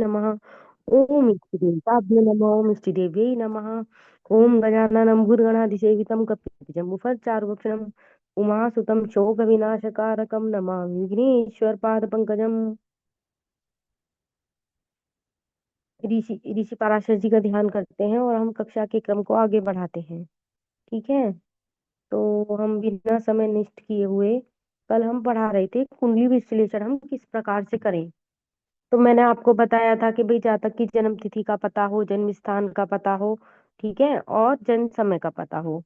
नमः। ओम इष्टदेवताभ्यो नमः। ओम इष्टदेव्यै नमः। ओम गजाननं भूतगणाधिसेवितं कपित्जम्बुफलचारुभक्षणम् उमासुतं शोकविनाशकारकं नमामि विघ्नेश्वरपादपङ्कजम्। ऋषि ऋषि पराशर जी का ध्यान करते हैं और हम कक्षा के क्रम को आगे बढ़ाते हैं। ठीक है। तो हम बिना समय नष्ट किए हुए कल हम पढ़ा रहे थे कुंडली विश्लेषण हम किस प्रकार से करें। तो मैंने आपको बताया था कि भाई जातक की जन्म तिथि का पता हो, जन्म स्थान का पता हो, ठीक है, और जन्म समय का पता हो।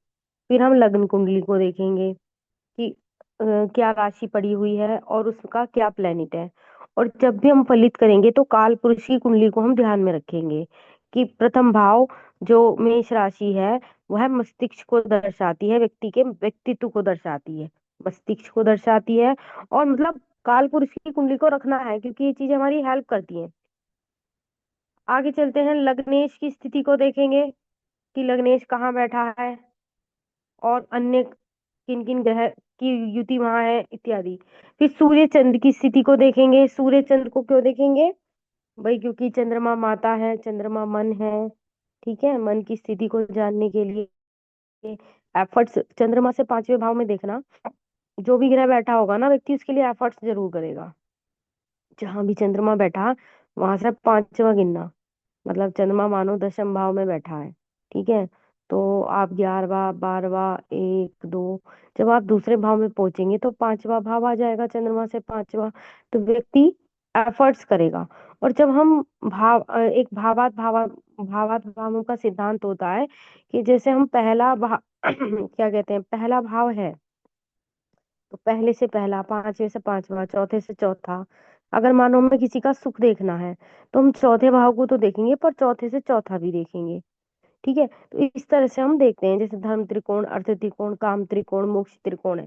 फिर हम लग्न कुंडली को देखेंगे कि क्या राशि पड़ी हुई है और उसका क्या प्लेनेट है। और जब भी हम फलित करेंगे तो काल पुरुष की कुंडली को हम ध्यान में रखेंगे कि प्रथम भाव जो मेष राशि है वह मस्तिष्क को दर्शाती है, व्यक्ति के व्यक्तित्व को दर्शाती है, मस्तिष्क को दर्शाती है। और मतलब काल पुरुष की कुंडली को रखना है क्योंकि ये चीज हमारी हेल्प करती है। आगे चलते हैं, लग्नेश की स्थिति को देखेंगे कि लग्नेश कहाँ बैठा है और अन्य किन किन ग्रह की युति वहां है इत्यादि। फिर सूर्य चंद्र की स्थिति को देखेंगे। सूर्य चंद्र को क्यों देखेंगे भाई? क्योंकि चंद्रमा माता है, चंद्रमा मन है। ठीक है, मन की स्थिति को जानने के लिए एफर्ट्स चंद्रमा से पांचवें भाव में देखना। जो भी ग्रह बैठा होगा ना व्यक्ति उसके लिए एफर्ट्स जरूर करेगा। जहां भी चंद्रमा बैठा वहां से पांचवा गिनना, मतलब चंद्रमा मानो दशम भाव में बैठा है। ठीक है। तो आप 11वां 12वां 1 2, जब आप दूसरे भाव में पहुंचेंगे तो पांचवा भाव आ जाएगा चंद्रमा से पांचवा। तो व्यक्ति एफर्ट्स करेगा। और जब हम एक भावात भावों का सिद्धांत होता है कि जैसे हम पहला भाव क्या कहते हैं, पहला भाव है तो पहले से पहला, पांचवे से पांचवा, चौथे से चौथा। अगर मानो हमें किसी का सुख देखना है तो हम चौथे भाव को तो देखेंगे पर चौथे से चौथा भी देखेंगे। ठीक है। तो इस तरह से हम देखते हैं जैसे धर्म त्रिकोण, अर्थ त्रिकोण, काम त्रिकोण, मोक्ष त्रिकोण है।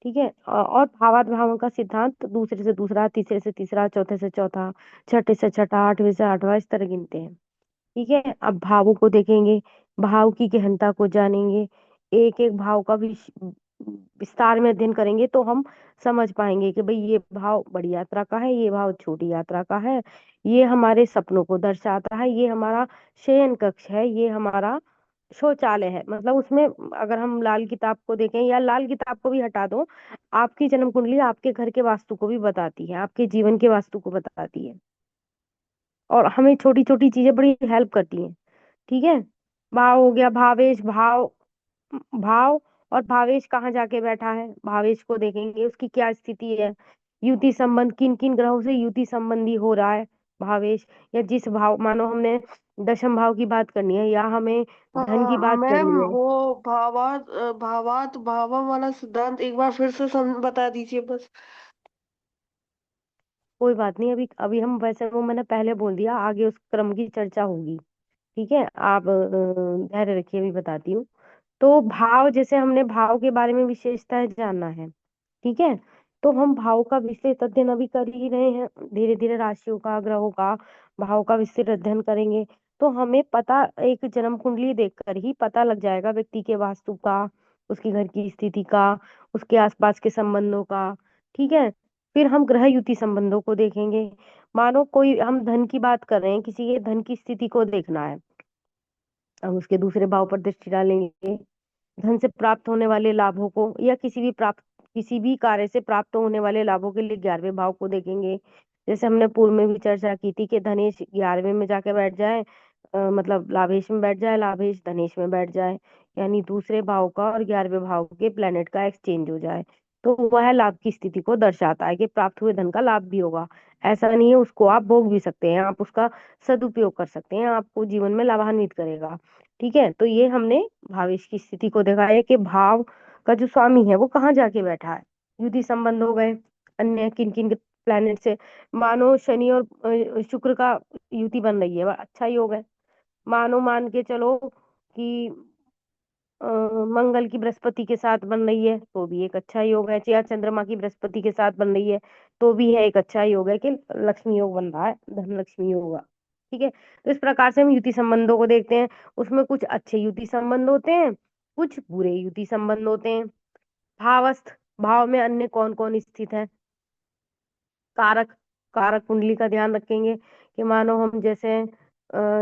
ठीक है। और भावात भावों का सिद्धांत दूसरे से दूसरा, तीसरे से तीसरा, चौथे से चौथा, छठे से छठा, आठवें से आठवां, इस तरह गिनते हैं। ठीक है। अब भावों को देखेंगे, भाव की गहनता को जानेंगे, एक एक भाव का विस्तार में अध्ययन करेंगे तो हम समझ पाएंगे कि भाई ये भाव बड़ी यात्रा का है, ये भाव छोटी यात्रा का है, ये हमारे सपनों को दर्शाता है, ये हमारा शयन कक्ष है, ये हमारा शौचालय है। मतलब उसमें अगर हम लाल किताब को देखें या लाल किताब को भी हटा दो, आपकी जन्म कुंडली आपके घर के वास्तु को भी बताती है, आपके जीवन के वास्तु को बताती है। और हमें छोटी छोटी चीजें बड़ी हेल्प करती हैं। ठीक है। भाव हो गया, भावेश भाव, भाव और भावेश कहाँ जाके बैठा है, भावेश को देखेंगे उसकी क्या स्थिति है। युति संबंध, किन किन ग्रहों से युति संबंधी हो रहा है भावेश। या जिस भाव, मानो हमने दशम भाव की बात करनी है या हमें धन की हाँ बात मैम, करनी है। वो भावात भावा वाला सिद्धांत एक बार फिर से बता दीजिए बस। कोई बात नहीं, अभी अभी हम वैसे वो मैंने पहले बोल दिया, आगे उस क्रम की चर्चा होगी। ठीक है, आप धैर्य रखिए, अभी बताती हूँ। तो भाव, जैसे हमने भाव के बारे में विशेषताएं जानना है। ठीक है। तो हम भाव का विस्तृत अध्ययन अभी कर ही रहे हैं, धीरे धीरे राशियों का, ग्रहों का, भाव का विस्तृत अध्ययन करेंगे। तो हमें पता, एक जन्म कुंडली देखकर ही पता लग जाएगा व्यक्ति के वास्तु का, उसके घर की स्थिति का, उसके आसपास के संबंधों का। ठीक है। फिर हम ग्रह युति संबंधों को देखेंगे। मानो कोई, हम धन की बात कर रहे हैं, किसी के धन की स्थिति को देखना है, हम उसके दूसरे भाव पर दृष्टि डालेंगे। धन से प्राप्त होने वाले लाभों को या किसी भी कार्य से प्राप्त होने वाले लाभों के लिए 11वें भाव को देखेंगे। जैसे हमने पूर्व में भी चर्चा की थी कि धनेश 11वें में जाके बैठ जाए, मतलब लाभेश में बैठ जाए, लाभेश धनेश में बैठ जाए, यानी दूसरे भाव का और 11वें भाव के प्लेनेट का एक्सचेंज हो जाए, तो वह लाभ की स्थिति को दर्शाता है कि प्राप्त हुए धन का लाभ भी होगा। ऐसा नहीं है, उसको आप भोग भी सकते हैं, आप उसका सदुपयोग कर सकते हैं, आपको जीवन में लाभान्वित करेगा। ठीक है। तो ये हमने भावेश की स्थिति को देखा है कि भाव का जो स्वामी है वो कहाँ जाके बैठा है। युति संबंध हो गए, अन्य किन किन प्लैनेट से। मानो शनि और शुक्र का युति बन रही है, वह अच्छा योग है। मानो मान के चलो कि मंगल की बृहस्पति के साथ बन रही है तो भी एक अच्छा योग है, या चंद्रमा की बृहस्पति के साथ बन रही है तो भी है एक अच्छा योग है कि लक्ष्मी योग बन रहा है, धन लक्ष्मी योग होगा। ठीक है। तो इस प्रकार से हम युति संबंधों को देखते हैं। उसमें कुछ अच्छे युति संबंध होते हैं, कुछ बुरे युति संबंध होते हैं। भावस्थ, भाव में अन्य कौन कौन स्थित है। कारक, कारक कुंडली का ध्यान रखेंगे कि मानो हम जैसे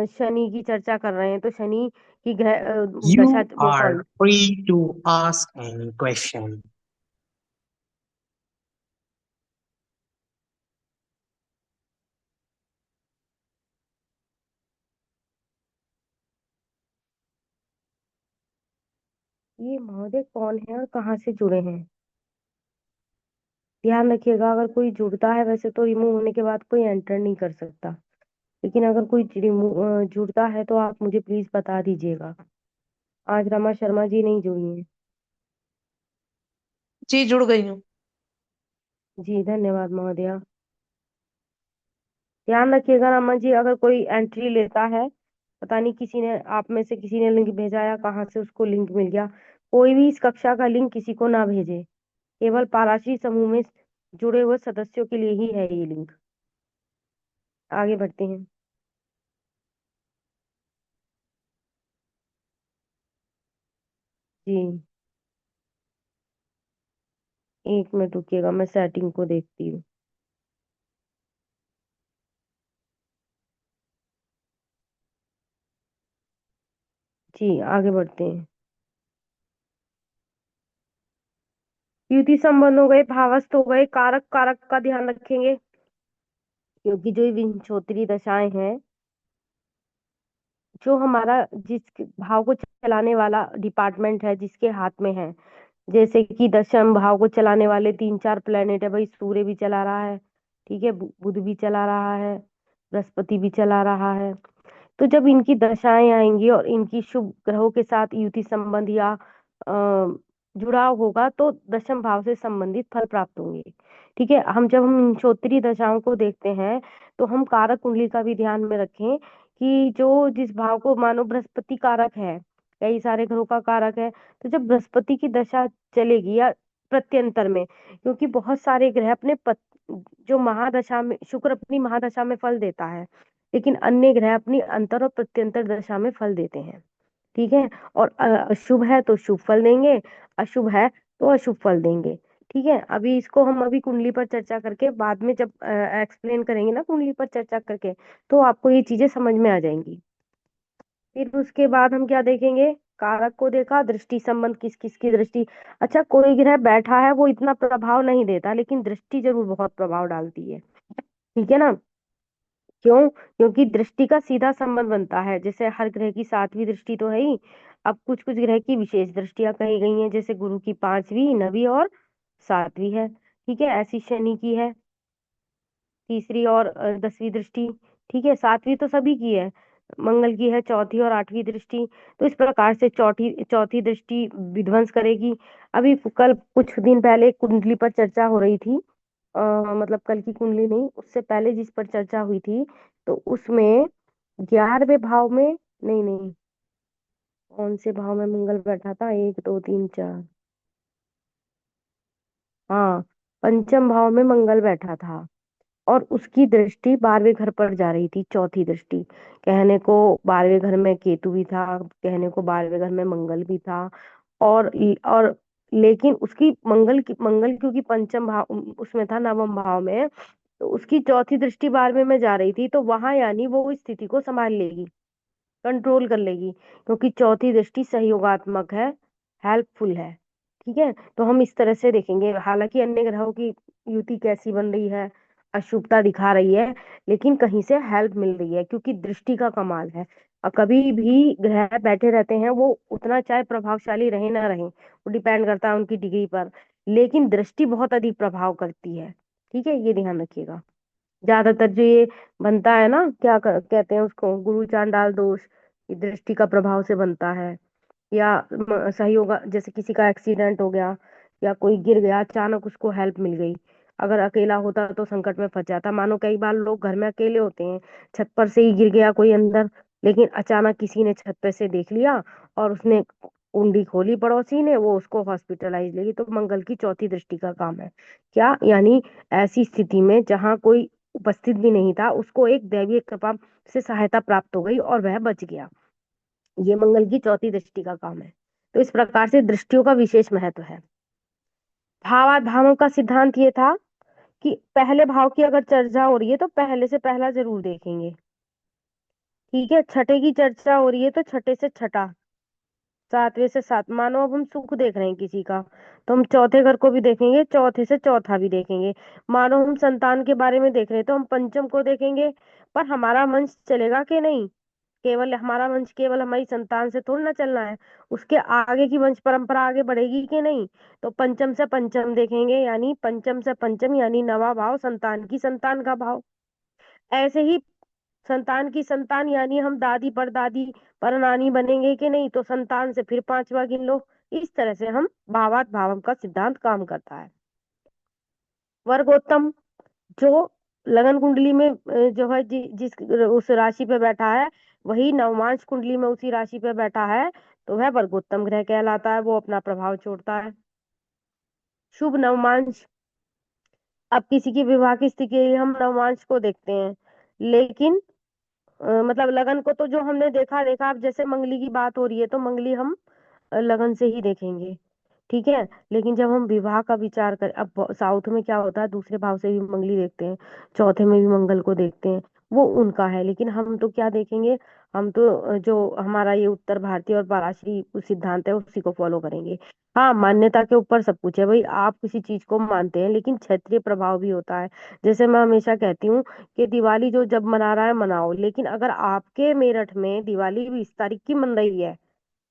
शनि की चर्चा कर रहे हैं, तो शनि की ग्रह दशा You वो sorry. are free to ask any question. ये महोदय कौन है और कहाँ से जुड़े हैं? ध्यान रखिएगा, अगर कोई जुड़ता है, वैसे तो रिमूव होने के बाद कोई एंटर नहीं कर सकता, लेकिन अगर कोई जुड़ता है तो आप मुझे प्लीज बता दीजिएगा। आज रमा शर्मा जी नहीं जुड़ी हैं। जी, जुड़ गई हूँ। जी धन्यवाद महोदया। ध्यान रखिएगा रमा जी, अगर कोई एंट्री लेता है, पता नहीं किसी ने, आप में से किसी ने लिंक भेजा या कहाँ से उसको लिंक मिल गया, कोई भी इस कक्षा का लिंक किसी को ना भेजे। केवल पाराशरी समूह में जुड़े हुए सदस्यों के लिए ही है ये लिंक। आगे बढ़ते हैं। जी, एक मिनट रुकिएगा, मैं सेटिंग को देखती हूँ। जी आगे बढ़ते हैं। युति संबंध हो गए, भावस्थ हो गए, कारक कारक का ध्यान रखेंगे, क्योंकि जो ये विंशोत्तरी दशाएं हैं, जो हमारा जिस भाव को चलाने वाला डिपार्टमेंट है जिसके हाथ में है, जैसे कि दशम भाव को चलाने वाले तीन चार प्लेनेट है भाई, सूर्य भी चला रहा है, ठीक है, बुध भी चला रहा है, बृहस्पति भी चला रहा है। तो जब इनकी दशाएं आएंगी और इनकी शुभ ग्रहों के साथ युति संबंध या जुड़ाव होगा, तो दशम भाव से संबंधित फल प्राप्त होंगे। ठीक है, जब हम इन क्षोत्री दशाओं को देखते हैं, तो हम कारक कुंडली का भी ध्यान में रखें कि जो जिस भाव को, मानो बृहस्पति कारक है, कई सारे ग्रहों का कारक है, तो जब बृहस्पति की दशा चलेगी या प्रत्यंतर में, क्योंकि बहुत सारे ग्रह जो महादशा में, शुक्र अपनी महादशा में फल देता है, लेकिन अन्य ग्रह अपनी अंतर और प्रत्यंतर दशा में फल देते हैं। ठीक है, और शुभ है तो शुभ फल देंगे, अशुभ है तो अशुभ फल देंगे। ठीक है, अभी इसको हम अभी कुंडली पर चर्चा करके बाद में जब एक्सप्लेन करेंगे ना कुंडली पर चर्चा करके, तो आपको ये चीजें समझ में आ जाएंगी। फिर उसके बाद हम क्या देखेंगे, कारक को देखा, दृष्टि संबंध किस किस की दृष्टि। अच्छा, कोई ग्रह बैठा है वो इतना प्रभाव नहीं देता, लेकिन दृष्टि जरूर बहुत प्रभाव डालती है। ठीक है ना? क्यों? क्योंकि दृष्टि का सीधा संबंध बनता है, जैसे हर ग्रह की सातवीं दृष्टि तो है ही, अब कुछ कुछ ग्रह की विशेष दृष्टियां कही गई हैं, जैसे गुरु की पांचवी, नवी और सातवीं है। ठीक है, ऐसी शनि की है तीसरी और 10वीं दृष्टि। ठीक है, सातवीं तो सभी की है, मंगल की है चौथी और 8वीं दृष्टि। तो इस प्रकार से चौथी चौथी दृष्टि विध्वंस करेगी। अभी कल कुछ दिन पहले कुंडली पर चर्चा हो रही थी, मतलब कल की कुंडली नहीं, उससे पहले जिस पर चर्चा हुई थी, तो उसमें 11वें भाव में, नहीं नहीं, कौन से भाव में मंगल बैठा था, एक दो तीन चार, हाँ, पंचम भाव में मंगल बैठा था, और उसकी दृष्टि 12वें घर पर जा रही थी, चौथी दृष्टि। कहने को 12वें घर में केतु भी था, कहने को 12वें घर में मंगल भी था, और लेकिन उसकी मंगल क्योंकि पंचम भाव उसमें था, नवम भाव में, तो उसकी चौथी दृष्टि 12वें में जा रही थी, तो वहां यानी वो इस स्थिति को संभाल लेगी, कंट्रोल कर लेगी, क्योंकि चौथी दृष्टि सहयोगात्मक है, हेल्पफुल है। ठीक है, तो हम इस तरह से देखेंगे, हालांकि अन्य ग्रहों की युति कैसी बन रही है, अशुभता दिखा रही है, लेकिन कहीं से हेल्प मिल रही है, क्योंकि दृष्टि का कमाल है। और कभी भी ग्रह बैठे रहते हैं, वो उतना चाहे प्रभावशाली रहे ना रहे, वो डिपेंड करता है उनकी डिग्री पर, लेकिन दृष्टि बहुत अधिक प्रभाव करती है। ठीक है, ये ध्यान रखिएगा। ज्यादातर जो ये बनता है ना, कहते हैं उसको, गुरु चांडाल दोष, ये दृष्टि का प्रभाव से बनता है। या सहयोग, जैसे किसी का एक्सीडेंट हो गया या कोई गिर गया, अचानक उसको हेल्प मिल गई, अगर अकेला होता तो संकट में फंस जाता। मानो कई बार लोग घर में अकेले होते हैं, छत पर से ही गिर गया कोई अंदर, लेकिन अचानक किसी ने छत पे से देख लिया और उसने कुंडी खोली पड़ोसी ने, वो उसको हॉस्पिटलाइज लेगी, तो मंगल की चौथी दृष्टि का काम है। क्या यानी, ऐसी स्थिति में जहां कोई उपस्थित भी नहीं था, उसको एक दैवीय कृपा से सहायता प्राप्त हो गई और वह बच गया। ये मंगल की चौथी दृष्टि का काम है। तो इस प्रकार से दृष्टियों का विशेष महत्व है। भावात भावों का सिद्धांत ये था कि पहले भाव की अगर चर्चा हो रही है तो पहले से पहला जरूर देखेंगे। ठीक है, छठे की चर्चा हो रही है तो छठे से छठा, सातवें से सात। मानो अब हम सुख देख रहे हैं किसी का, तो हम चौथे घर को भी देखेंगे, चौथे से चौथा भी देखेंगे। मानो हम संतान के बारे में देख रहे हैं तो हम पंचम को देखेंगे। पर हमारा वंश चलेगा कि नहीं, केवल हमारा वंश केवल हमारी संतान से थोड़ी ना चलना है, उसके आगे की वंश परंपरा आगे बढ़ेगी कि नहीं। तो पंचम से पंचम देखेंगे, यानी पंचम से पंचम यानी नवा भाव, संतान की संतान का भाव। ऐसे ही संतान की संतान यानी हम दादी परदादी परनानी बनेंगे कि नहीं, तो संतान से फिर पांचवा गिन लो। इस तरह से हम भावात भावम का सिद्धांत काम करता है। वर्गोत्तम जो लगन कुंडली में जो है जिस उस राशि पे बैठा है, वही नवमांश कुंडली में उसी राशि पे बैठा है, तो वह वर्गोत्तम ग्रह कहलाता है, वो अपना प्रभाव छोड़ता है। शुभ नवमांश, अब किसी की विवाह की स्थिति है, हम नवमांश को देखते हैं, लेकिन मतलब लगन को तो जो हमने देखा देखा। अब जैसे मंगली की बात हो रही है तो मंगली हम लगन से ही देखेंगे। ठीक है, लेकिन जब हम विवाह का विचार करें, अब साउथ में क्या होता है, दूसरे भाव से भी मंगली देखते हैं, चौथे में भी मंगल को देखते हैं, वो उनका है। लेकिन हम तो क्या देखेंगे, हम तो जो हमारा ये उत्तर भारतीय और पराशरी सिद्धांत है उसी को फॉलो करेंगे। हाँ, मान्यता के ऊपर सब कुछ है भाई, आप किसी चीज को मानते हैं, लेकिन क्षेत्रीय प्रभाव भी होता है। जैसे मैं हमेशा कहती हूँ कि दिवाली जो जब मना रहा है मनाओ, लेकिन अगर आपके मेरठ में दिवाली 20 तारीख की मन रही है,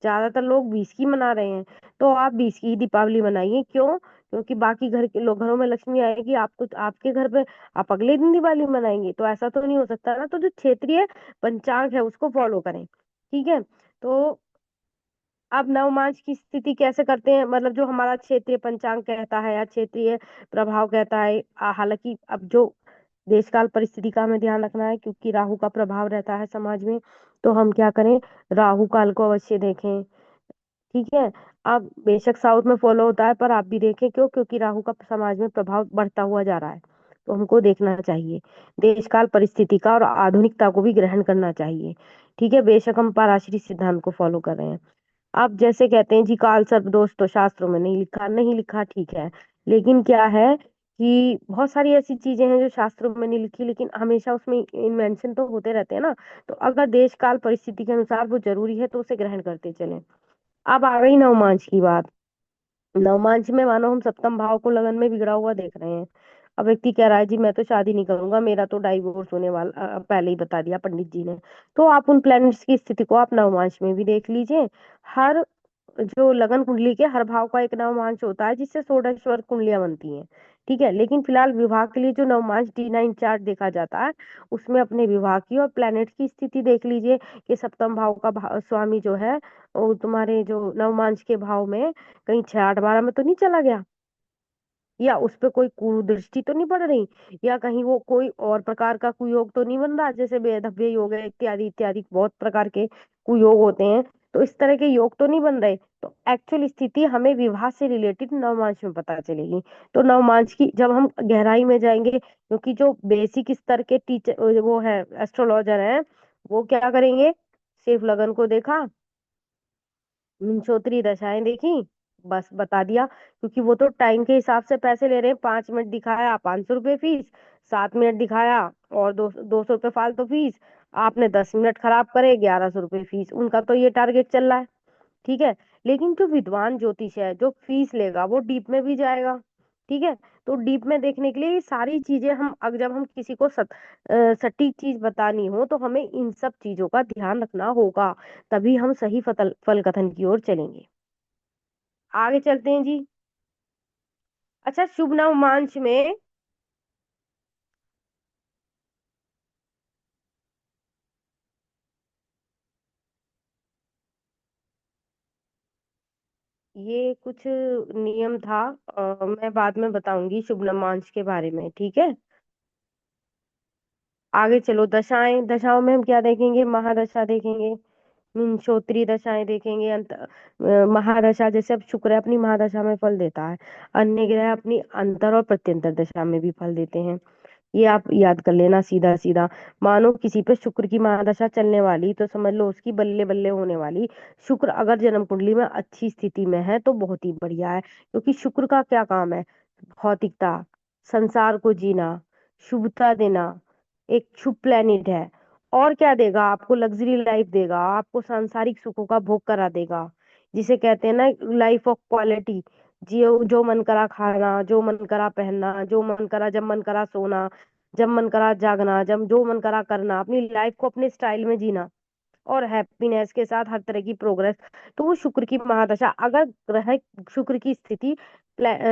ज्यादातर लोग 20 की मना रहे हैं, तो आप 20 की ही दीपावली मनाइए। क्यों? क्योंकि बाकी घर के लोग, घरों में लक्ष्मी आएगी, आपको आपके घर पे आप अगले दिन दिवाली मनाएंगे, तो ऐसा तो नहीं हो सकता ना। तो जो क्षेत्रीय पंचांग है उसको फॉलो करें। ठीक है, तो अब नवमास की स्थिति कैसे करते हैं, मतलब जो हमारा क्षेत्रीय पंचांग कहता है या क्षेत्रीय प्रभाव कहता है। हालांकि अब जो देश काल परिस्थिति का हमें ध्यान रखना है, क्योंकि राहु का प्रभाव रहता है समाज में, तो हम क्या करें, राहु काल को अवश्य देखें। ठीक है, अब बेशक साउथ में फॉलो होता है, पर आप भी देखें। क्यों? क्योंकि राहु का समाज में प्रभाव बढ़ता हुआ जा रहा है, तो हमको देखना चाहिए देश काल परिस्थिति का, और आधुनिकता को भी ग्रहण करना चाहिए। ठीक है, बेशक हम पराशरी सिद्धांत को फॉलो कर रहे हैं। आप जैसे कहते हैं जी काल सर्प दोष तो शास्त्रों में नहीं लिखा, नहीं लिखा, ठीक है, लेकिन क्या है कि बहुत सारी ऐसी चीजें हैं जो शास्त्रों में नहीं लिखी, लेकिन हमेशा उसमें इन्वेंशन तो होते रहते हैं ना। तो अगर देश काल परिस्थिति के अनुसार वो जरूरी है तो उसे ग्रहण करते चलें। अब आ गई नवमांश की बात। नवमांश में मानो हम सप्तम भाव को लगन में बिगड़ा हुआ देख रहे हैं। अब व्यक्ति कह रहा है जी मैं तो शादी नहीं करूंगा, मेरा तो डाइवोर्स होने वाला, पहले ही बता दिया पंडित जी ने। तो आप उन प्लैनेट्स की स्थिति को आप नवमांश में भी देख लीजिए। हर जो लगन कुंडली के हर भाव का एक नवमांश होता है, जिससे षोडशवर कुंडलियां बनती हैं। ठीक है, लेकिन फिलहाल विवाह के लिए जो नवमांश D9 चार्ट देखा जाता है, उसमें अपने विवाह की और प्लैनेट की स्थिति देख लीजिए कि सप्तम भाव का स्वामी जो है वो तुम्हारे जो नवमांश के भाव में कहीं 6 8 12 में तो नहीं चला गया, या उस पे कोई कुदृष्टि तो नहीं पड़ रही, या कहीं वो कोई और प्रकार का कुयोग तो नहीं बन रहा, जैसे बेधव्य योग है इत्यादि इत्यादि, बहुत प्रकार के कुयोग होते हैं। तो इस तरह के योग तो नहीं बन रहे, तो एक्चुअल स्थिति हमें विवाह से रिलेटेड नवमांश में पता चलेगी। तो नवमांश की जब हम गहराई में जाएंगे, क्योंकि जो बेसिक स्तर के टीचर वो है एस्ट्रोलॉजर हैं, वो क्या करेंगे, सिर्फ लगन को देखा, विंशोत्तरी दशाएं देखी, बस बता दिया। क्योंकि वो तो टाइम के हिसाब से पैसे ले रहे हैं, 5 मिनट दिखाया 500 रुपये फीस, 7 मिनट दिखाया और 200 रुपये फालतू फीस, आपने 10 मिनट खराब करे 1100 रुपये फीस, उनका तो ये टारगेट चल रहा है। ठीक है, लेकिन जो विद्वान ज्योतिष है जो फीस लेगा वो डीप में भी जाएगा। ठीक है, तो डीप में देखने के लिए ये सारी चीजें हम अगर जब हम किसी को सटीक चीज बतानी हो तो हमें इन सब चीजों का ध्यान रखना होगा, तभी हम सही फल कथन की ओर चलेंगे। आगे चलते हैं जी। अच्छा, शुभ नवमांश में ये कुछ नियम था, मैं बाद में बताऊंगी शुभ नवमांश के बारे में। ठीक है, आगे चलो। दशाएं, दशाओं में हम क्या देखेंगे, महादशा देखेंगे, श्रोत्रिय दशाएं देखेंगे, महादशा जैसे अब शुक्र है अपनी महादशा में फल देता है, अन्य ग्रह अपनी अंतर और प्रत्यंतर दशा में भी फल देते हैं। ये आप याद कर लेना सीधा सीधा। मानो किसी पे शुक्र की महादशा चलने वाली, तो समझ लो उसकी बल्ले बल्ले होने वाली। शुक्र अगर जन्म कुंडली में अच्छी स्थिति में है तो बहुत ही बढ़िया है, क्योंकि शुक्र का क्या काम है, भौतिकता, संसार को जीना, शुभता देना, एक शुभ प्लेनेट है। और क्या देगा आपको? लग्जरी लाइफ देगा, आपको सांसारिक सुखों का भोग करा देगा, जिसे कहते हैं ना लाइफ ऑफ क्वालिटी। जो जो मन करा खाना, जो मन करा पहनना, जो मन करा, जब मन करा सोना, जब मन करा जागना, जब जो मन करा करना, अपनी लाइफ को अपने स्टाइल में जीना, और हैप्पीनेस के साथ हर तरह की प्रोग्रेस। तो वो शुक्र की महादशा अगर ग्रह शुक्र की स्थिति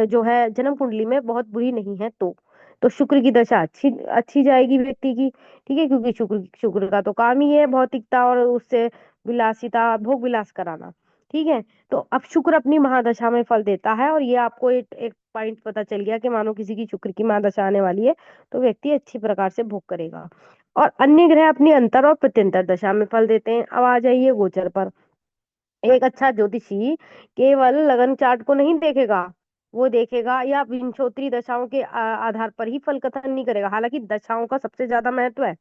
जो है जन्म कुंडली में बहुत बुरी नहीं है, तो शुक्र की दशा अच्छी अच्छी जाएगी व्यक्ति की। ठीक है, क्योंकि शुक्र शुक्र का तो काम ही है भौतिकता और उससे विलासिता, भोग विलास कराना। ठीक है, तो अब शुक्र अपनी महादशा में फल देता है, और ये आपको एक पॉइंट पता चल गया कि मानो किसी की शुक्र की महादशा आने वाली है तो व्यक्ति अच्छी प्रकार से भोग करेगा। और अन्य ग्रह अपनी अंतर और प्रत्यंतर दशा में फल देते हैं। अब आ जाइए गोचर पर। एक अच्छा ज्योतिषी केवल लगन चार्ट को नहीं देखेगा, वो देखेगा या विंशोत्तरी दशाओं के आधार पर ही फल कथन नहीं करेगा। हालांकि दशाओं का सबसे ज्यादा महत्व है।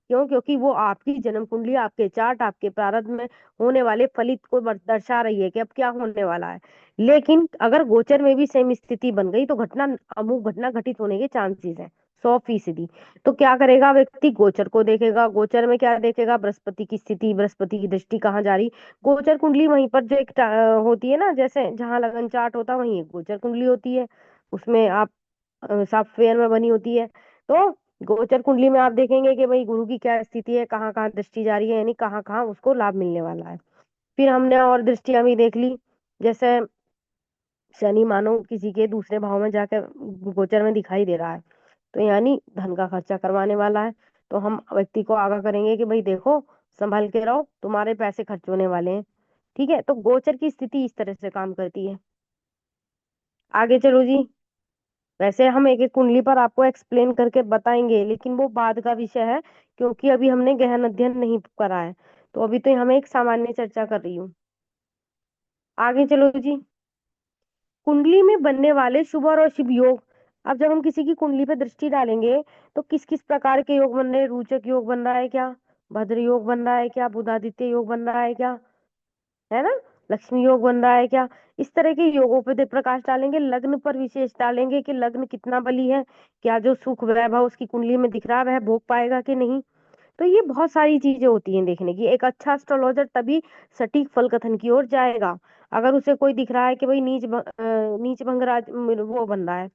क्यों? क्योंकि वो आपकी जन्म कुंडली, आपके चार्ट, आपके प्रारब्ध में होने वाले फलित को दर्शा रही है कि अब क्या होने वाला है। लेकिन अगर गोचर में भी सेम स्थिति बन गई तो घटना, अमुक घटना घटित होने के चांसेस है 100%। तो क्या करेगा व्यक्ति? गोचर को देखेगा। गोचर में क्या देखेगा? बृहस्पति की स्थिति, बृहस्पति की दृष्टि कहाँ जा रही। गोचर कुंडली वहीं पर जो एक होती है ना, जैसे जहां लगन चार्ट होता है वहीं एक गोचर कुंडली होती है, उसमें आप सॉफ्टवेयर में बनी होती है। तो गोचर कुंडली में आप देखेंगे कि भाई गुरु की क्या स्थिति है, कहाँ कहाँ दृष्टि जा रही है, यानी कहाँ कहाँ उसको लाभ मिलने वाला है। फिर हमने और दृष्टियां भी देख ली, जैसे शनि मानो किसी के दूसरे भाव में जाकर गोचर में दिखाई दे रहा है, तो यानी धन का खर्चा करवाने वाला है। तो हम व्यक्ति को आगाह करेंगे कि भाई देखो, संभल के रहो, तुम्हारे पैसे खर्च होने वाले हैं। ठीक है, तो गोचर की स्थिति इस तरह से काम करती है। आगे चलो जी। वैसे हम एक एक कुंडली पर आपको एक्सप्लेन करके बताएंगे, लेकिन वो बाद का विषय है, क्योंकि अभी हमने गहन अध्ययन नहीं करा है। तो अभी तो हम एक सामान्य चर्चा कर रही हूँ। आगे चलो जी। कुंडली में बनने वाले शुभ और अशुभ योग। अब जब हम किसी की कुंडली पे दृष्टि डालेंगे तो किस किस प्रकार के योग बन रहे हैं? रोचक योग बन रहा है क्या? भद्र योग बन रहा है क्या? बुधादित्य योग बन रहा है क्या? है ना? लक्ष्मी योग बन रहा है क्या? इस तरह के योगों पे प्रकाश डालेंगे। लग्न पर विशेष डालेंगे कि लग्न कितना बली है, क्या जो सुख वैभव उसकी कुंडली में दिख रहा है वह भोग पाएगा कि नहीं। तो ये बहुत सारी चीजें होती हैं देखने की। एक अच्छा एस्ट्रोलॉजर तभी सटीक फल कथन की ओर जाएगा। अगर उसे कोई दिख रहा है कि भाई नीच भंग राज वो बन रहा है,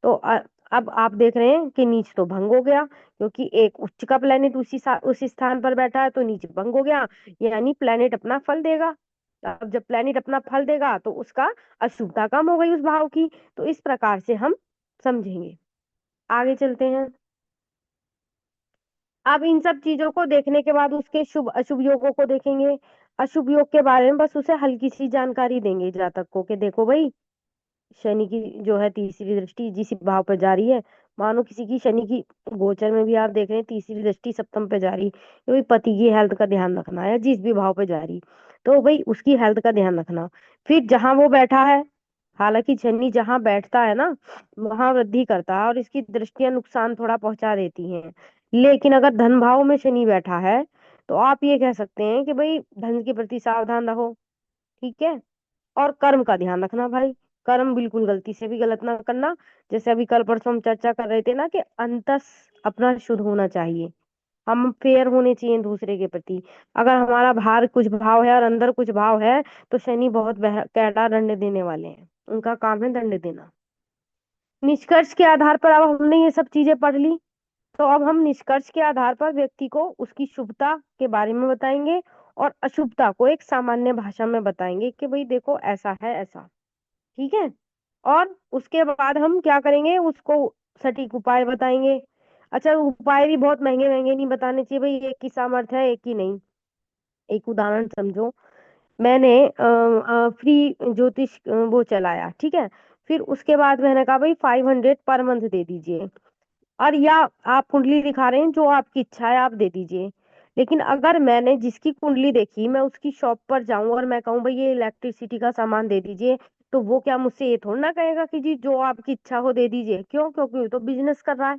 तो अब आप देख रहे हैं कि नीच तो भंग हो गया, क्योंकि एक उच्च का प्लेनेट उसी स्थान पर बैठा है, तो नीच भंग हो गया, यानी प्लेनेट अपना फल देगा। अब जब प्लेनेट अपना फल देगा तो उसका अशुभता कम हो गई उस भाव की। तो इस प्रकार से हम समझेंगे। आगे चलते हैं। अब इन सब चीजों को देखने के बाद उसके शुभ अशुभ योगों को देखेंगे। अशुभ योग के बारे में बस उसे हल्की सी जानकारी देंगे जातक को कि देखो भाई, शनि की जो है तीसरी दृष्टि जिस भाव पर जा रही है, मानो किसी की शनि की गोचर में भी आप देख रहे हैं तीसरी दृष्टि सप्तम पे जा रही, तो भाई पति की हेल्थ का ध्यान रखना है, जिस भी भाव पे जा रही तो भाई उसकी हेल्थ का ध्यान रखना। फिर जहां वो बैठा है, हालांकि शनि जहां बैठता है ना वहां वृद्धि करता है और इसकी दृष्टियां नुकसान थोड़ा पहुंचा देती हैं। लेकिन अगर धन भाव में शनि बैठा है तो आप ये कह सकते हैं कि भाई धन के प्रति सावधान रहो। ठीक है, और कर्म का ध्यान रखना भाई। कर्म बिल्कुल गलती से भी गलत ना करना। जैसे अभी कल परसों हम चर्चा कर रहे थे ना कि अंतस अपना शुद्ध होना चाहिए, हम फेयर होने चाहिए दूसरे के प्रति। अगर हमारा बाहर कुछ भाव है और अंदर कुछ भाव है तो शनि बहुत कैडा दंड देने वाले हैं, उनका काम है दंड देना। निष्कर्ष के आधार पर अब हमने ये सब चीजें पढ़ ली, तो अब हम निष्कर्ष के आधार पर व्यक्ति को उसकी शुभता के बारे में बताएंगे और अशुभता को एक सामान्य भाषा में बताएंगे कि भाई देखो ऐसा है ऐसा। ठीक है, और उसके बाद हम क्या करेंगे, उसको सटीक उपाय बताएंगे। अच्छा, उपाय भी बहुत महंगे महंगे नहीं बताने चाहिए भाई, एक की सामर्थ्य है एक की नहीं। एक उदाहरण समझो, मैंने फ्री ज्योतिष वो चलाया, ठीक है। फिर उसके बाद मैंने कहा भाई 500 पर मंथ दे दीजिए, और या आप कुंडली दिखा रहे हैं जो आपकी इच्छा है आप दे दीजिए। लेकिन अगर मैंने जिसकी कुंडली देखी मैं उसकी शॉप पर जाऊं और मैं कहूं भाई ये इलेक्ट्रिसिटी का सामान दे दीजिए, तो वो क्या मुझसे ये थोड़ा ना कहेगा कि जी जो आपकी इच्छा हो दे दीजिए। क्यों? क्योंकि वो तो बिजनेस कर रहा है।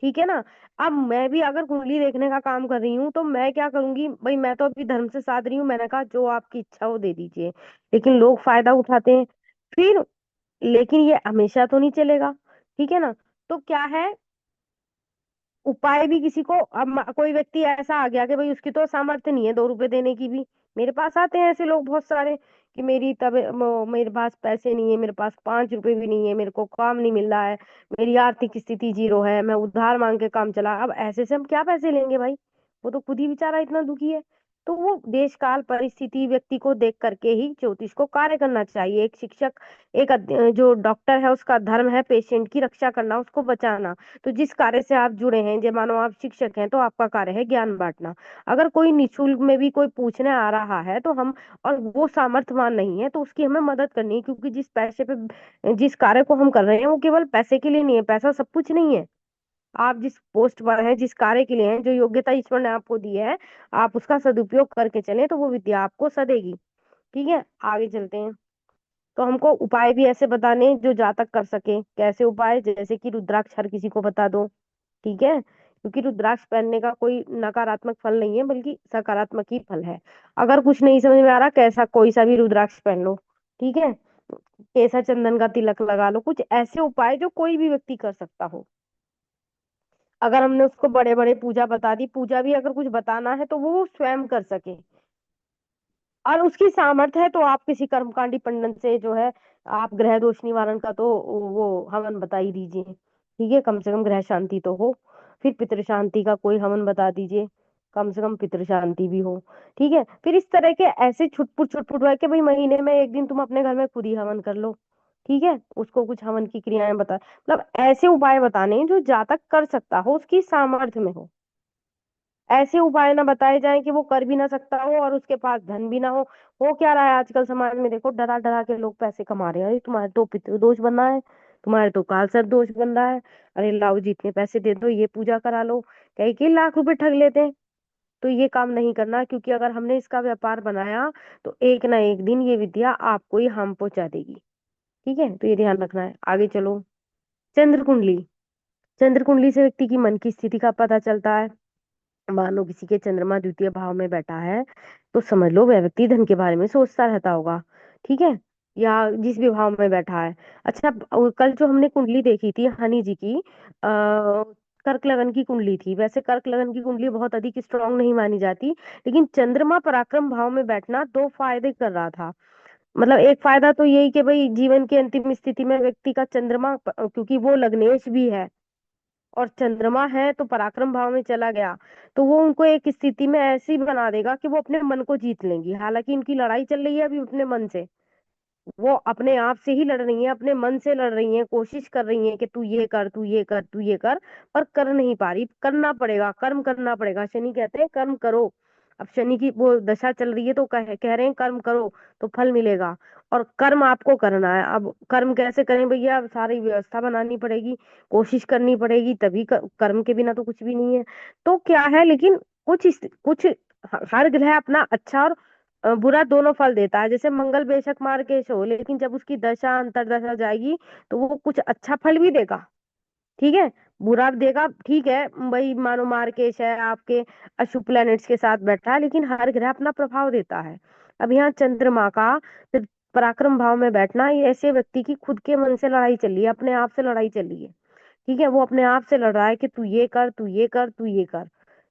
ठीक है ना? अब मैं भी अगर कुंडली देखने का काम कर रही हूँ तो मैं क्या करूंगी भाई, मैं तो अभी धर्म से साध रही हूँ, मैंने कहा जो आपकी इच्छा हो दे दीजिए। लेकिन लोग फायदा उठाते हैं फिर, लेकिन ये हमेशा तो नहीं चलेगा। ठीक है ना? तो क्या है, उपाय भी किसी को, अब कोई व्यक्ति ऐसा आ गया कि भाई उसकी तो सामर्थ्य नहीं है 2 रुपए देने की भी। मेरे पास आते हैं ऐसे लोग बहुत सारे कि मेरे पास पैसे नहीं है, मेरे पास 5 रुपए भी नहीं है, मेरे को काम नहीं मिल रहा है, मेरी आर्थिक स्थिति जीरो है, मैं उधार मांग के काम चला। अब ऐसे से हम क्या पैसे लेंगे भाई? वो तो खुद ही बेचारा इतना दुखी है। तो वो देश काल परिस्थिति व्यक्ति को देख करके ही ज्योतिष को कार्य करना चाहिए। एक शिक्षक, जो डॉक्टर है उसका धर्म है पेशेंट की रक्षा करना, उसको बचाना। तो जिस कार्य से आप जुड़े हैं, जब मानो आप शिक्षक हैं, तो आपका कार्य है ज्ञान बांटना। अगर कोई निशुल्क में भी कोई पूछने आ रहा है तो हम, और वो सामर्थ्यवान नहीं है, तो उसकी हमें मदद करनी है, क्योंकि जिस पैसे पे, जिस कार्य को हम कर रहे हैं वो केवल पैसे के लिए नहीं है। पैसा सब कुछ नहीं है। आप जिस पोस्ट पर हैं, जिस कार्य के लिए हैं, जो योग्यता ईश्वर ने आपको दी है, आप उसका सदुपयोग करके चले तो वो विद्या आपको सदेगी। ठीक है, आगे चलते हैं। तो हमको उपाय भी ऐसे बताने जो जातक कर सके। कैसे उपाय? जैसे कि रुद्राक्ष हर किसी को बता दो। ठीक है, क्योंकि रुद्राक्ष पहनने का कोई नकारात्मक फल नहीं है, बल्कि सकारात्मक ही फल है। अगर कुछ नहीं समझ में आ रहा, कैसा कोई सा भी रुद्राक्ष पहन लो। ठीक है, केसर चंदन का तिलक लगा लो। कुछ ऐसे उपाय जो कोई भी व्यक्ति कर सकता हो। अगर हमने उसको बड़े बड़े पूजा बता दी, पूजा भी अगर कुछ बताना है तो वो स्वयं कर सके, और उसकी सामर्थ्य है, तो आप किसी कर्मकांडी पंडित से जो है, आप ग्रह दोष निवारण का तो वो हवन बता ही दीजिए। ठीक है, कम से कम ग्रह शांति तो हो। फिर पितृ शांति का कोई हवन बता दीजिए, कम से कम पितृ शांति भी हो। ठीक है, फिर इस तरह के ऐसे छुटपुट छुटपुट है कि भाई महीने में एक दिन तुम अपने घर में खुद ही हवन कर लो। ठीक है, उसको कुछ हवन की क्रियाएं बता, मतलब ऐसे उपाय बताने जो जातक कर सकता हो, उसकी सामर्थ्य में हो। ऐसे उपाय ना बताए जाएं कि वो कर भी ना सकता हो और उसके पास धन भी ना हो। हो क्या रहा है आजकल समाज में? देखो, डरा डरा के लोग पैसे कमा रहे हैं। अरे तुम्हारे तो पितृ दोष बन रहा है, तुम्हारे तो कालसर्प दोष बन रहा है, अरे लाओ जी इतने पैसे दे दो, ये पूजा करा लो, कई कई लाख रुपए ठग लेते हैं। तो ये काम नहीं करना, क्योंकि अगर हमने इसका व्यापार बनाया तो एक ना एक दिन ये विद्या आपको ही हार्म पहुंचा देगी। ठीक है, तो ये ध्यान रखना है। आगे चलो। चंद्र कुंडली। चंद्र कुंडली से व्यक्ति की मन की स्थिति का पता चलता है। मानो किसी के चंद्रमा द्वितीय भाव में बैठा है, तो समझ लो वह व्यक्ति धन के बारे में सोचता रहता होगा। ठीक है, या जिस भी भाव में बैठा है। अच्छा, कल जो हमने कुंडली देखी थी हनी जी की, कर्क लगन की कुंडली थी। वैसे कर्क लगन की कुंडली बहुत अधिक स्ट्रांग नहीं मानी जाती, लेकिन चंद्रमा पराक्रम भाव में बैठना 2 फायदे कर रहा था। मतलब एक फायदा तो यही कि भाई जीवन की अंतिम स्थिति में व्यक्ति का चंद्रमा, क्योंकि वो लग्नेश भी है और चंद्रमा है तो पराक्रम भाव में चला गया, तो वो उनको एक स्थिति में ऐसी बना देगा कि वो अपने मन को जीत लेंगी। हालांकि इनकी लड़ाई चल रही है अभी अपने मन से, वो अपने आप से ही लड़ रही है, अपने मन से लड़ रही है, कोशिश कर रही है कि तू ये कर, तू ये कर, तू ये कर, पर कर नहीं पा रही। करना पड़ेगा, कर्म करना पड़ेगा। शनि कहते हैं कर्म करो। अब शनि की वो दशा चल रही है तो कह रहे हैं कर्म करो तो फल मिलेगा, और कर्म आपको करना है। अब कर्म कैसे करें भैया? अब सारी व्यवस्था बनानी पड़ेगी, कोशिश करनी पड़ेगी, तभी कर्म के बिना तो कुछ भी नहीं है। तो क्या है, लेकिन कुछ हर ग्रह अपना अच्छा और बुरा दोनों फल देता है। जैसे मंगल बेशक मार्केश हो, लेकिन जब उसकी दशा अंतरदशा जाएगी तो वो कुछ अच्छा फल भी देगा। ठीक है, बुरा भी देगा। ठीक है भाई, मानो मार्केश है आपके अशुभ प्लैनेट्स के साथ बैठा है, लेकिन हर ग्रह अपना प्रभाव देता है। अब यहाँ चंद्रमा का फिर पराक्रम भाव में बैठना, ये ऐसे व्यक्ति की खुद के मन से लड़ाई चल रही है, अपने आप से लड़ाई चल रही है। ठीक है, वो अपने आप से लड़ रहा है कि तू ये कर, तू ये कर, तू ये कर,